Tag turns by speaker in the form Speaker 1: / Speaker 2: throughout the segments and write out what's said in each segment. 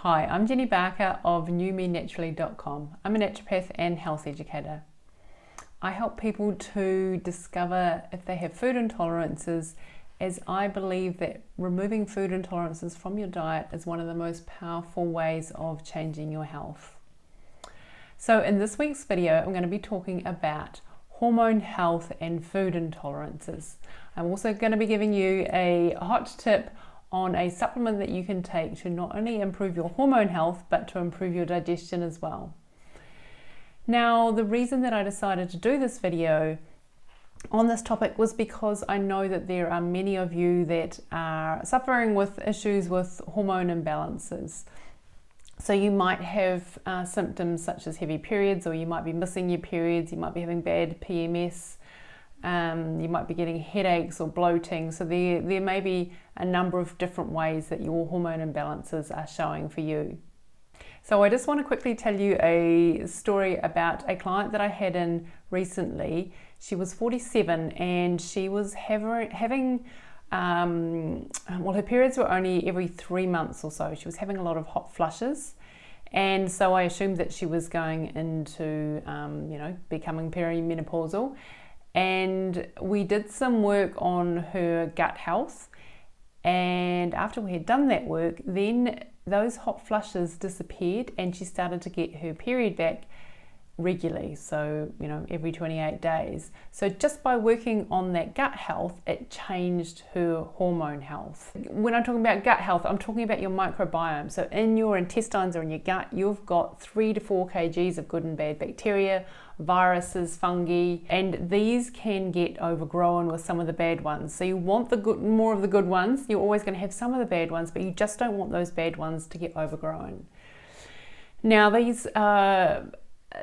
Speaker 1: Hi, I'm Jenny Barker of newmenaturally.com. I'm a naturopath and health educator. I help people to discover if they have food intolerances, as I believe that removing food intolerances from your diet is one of the most powerful ways of changing your health. So in this week's video, I'm going to be talking about hormone health and food intolerances. I'm also going to be giving you a hot tip on a supplement that you can take to not only improve your hormone health, but to improve your digestion as well. Now, the reason that I decided to do this video on this topic was because I know that there are many of you that are suffering with issues with hormone imbalances. So you might have symptoms such as heavy periods, or you might be missing your periods, you might be having bad PMS, you might be getting headaches or bloating. So there may be a number of different ways that your hormone imbalances are showing for you. So I just want to quickly tell you a story about a client that I had in recently. She was 47 and she was having her periods were only every 3 months or so. She was having a lot of hot flushes. And so I assumed that she was going into, becoming perimenopausal. And we did some work on her gut health. And after we had done that work, then those hot flushes disappeared and she started to get her period back regularly, so every 28 days. So just by working on that gut health, it changed her hormone health. When I'm talking about gut health, I'm talking about your microbiome. So in your intestines or in your gut, you've got 3 to 4 kgs of good and bad bacteria, viruses, fungi, and these can get overgrown with some of the bad ones. So you want more of the good ones. You're always going to have some of the bad ones, but you just don't want those bad ones to get overgrown. Now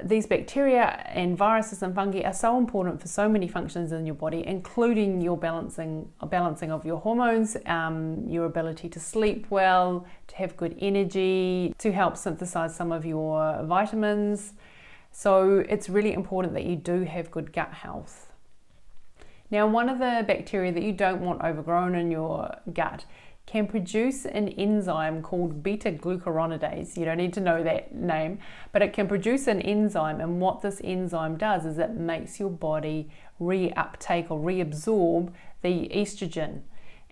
Speaker 1: these bacteria and viruses and fungi are so important for so many functions in your body, including your balancing of your hormones, your ability to sleep well, to have good energy, to help synthesize some of your vitamins. So it's really important that you do have good gut health. Now, one of the bacteria that you don't want overgrown in your gut can produce an enzyme called beta-glucuronidase. You don't need to know that name, but it can produce an enzyme, and what this enzyme does is it makes your body reuptake or reabsorb the estrogen.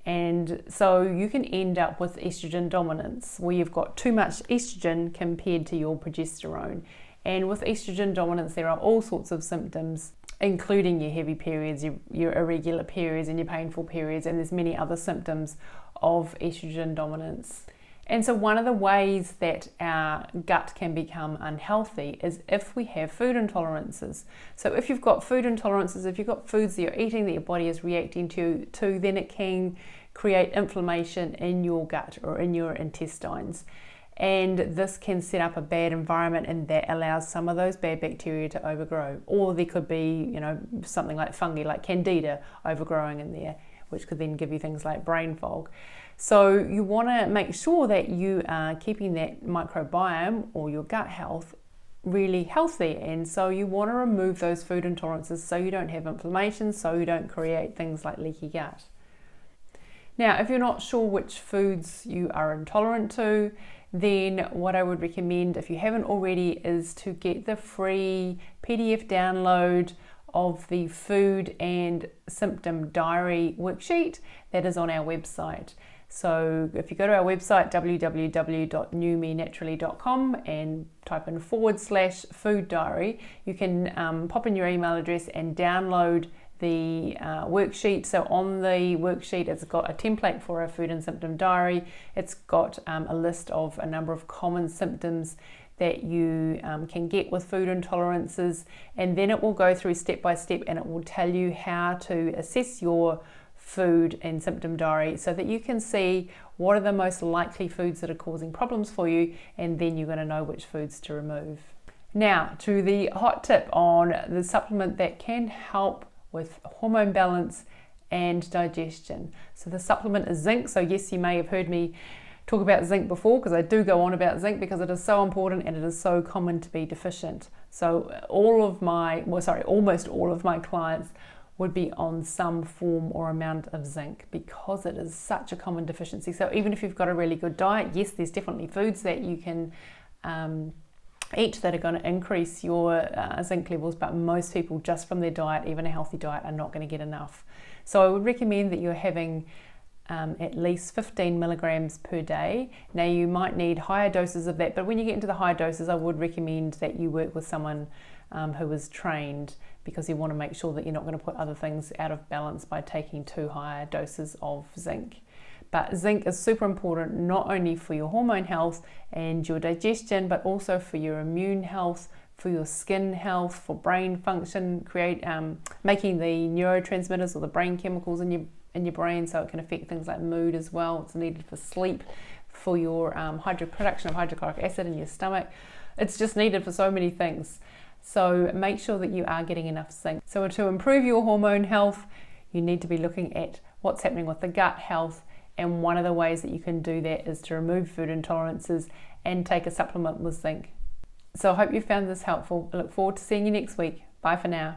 Speaker 1: And so you can end up with estrogen dominance, where you've got too much estrogen compared to your progesterone. And with estrogen dominance, there are all sorts of symptoms, including your heavy periods, your irregular periods, and your painful periods, and there's many other symptoms of estrogen dominance. And so one of the ways that our gut can become unhealthy is if we have food intolerances. So if you've got food intolerances, if you've got foods that you're eating that your body is reacting to, then it can create inflammation in your gut or in your intestines. And this can set up a bad environment, and that allows some of those bad bacteria to overgrow. Or there could be, something like fungi, like candida, overgrowing in there, which could then give you things like brain fog. So you want to make sure that you are keeping that microbiome or your gut health really healthy. And so you want to remove those food intolerances so you don't have inflammation, so you don't create things like leaky gut. Now, if you're not sure which foods you are intolerant to, then what I would recommend, if you haven't already, is to get the free PDF download of the Food and Symptom Diary worksheet that is on our website. So if you go to our website, www.newmenaturally.com, and type in /food diary, you can pop in your email address and download the worksheet. So on the worksheet, it's got a template for a food and symptom diary. It's got a list of a number of common symptoms that you can get with food intolerances, and then it will go through step by step, and it will tell you how to assess your food and symptom diary so that you can see what are the most likely foods that are causing problems for you, and then you're going to know which foods to remove. Now to the hot tip on the supplement that can help with hormone balance and digestion. So the supplement is zinc. So yes, you may have heard me talk about zinc before, because I do go on about zinc because it is so important and it is so common to be deficient. So almost all of my clients would be on some form or amount of zinc, because it is such a common deficiency. So even if you've got a really good diet, yes, there's definitely foods that you can eat that are going to increase your zinc levels, but most people just from their diet, even a healthy diet, are not going to get enough. So I would recommend that you're having at least 15 milligrams per day. Now you might need higher doses of that, but when you get into the higher doses, I would recommend that you work with someone who is trained, because you want to make sure that you're not going to put other things out of balance by taking too high doses of zinc. But zinc is super important, not only for your hormone health and your digestion, but also for your immune health, for your skin health, for brain function, making the neurotransmitters or the brain chemicals in your brain, so it can affect things like mood as well. It's needed for sleep, for your production of hydrochloric acid in your stomach. It's just needed for so many things. So make sure that you are getting enough zinc. So to improve your hormone health, you need to be looking at what's happening with the gut health, and one of the ways that you can do that is to remove food intolerances and take a supplement with zinc. So I hope you found this helpful. I look forward to seeing you next week. Bye for now.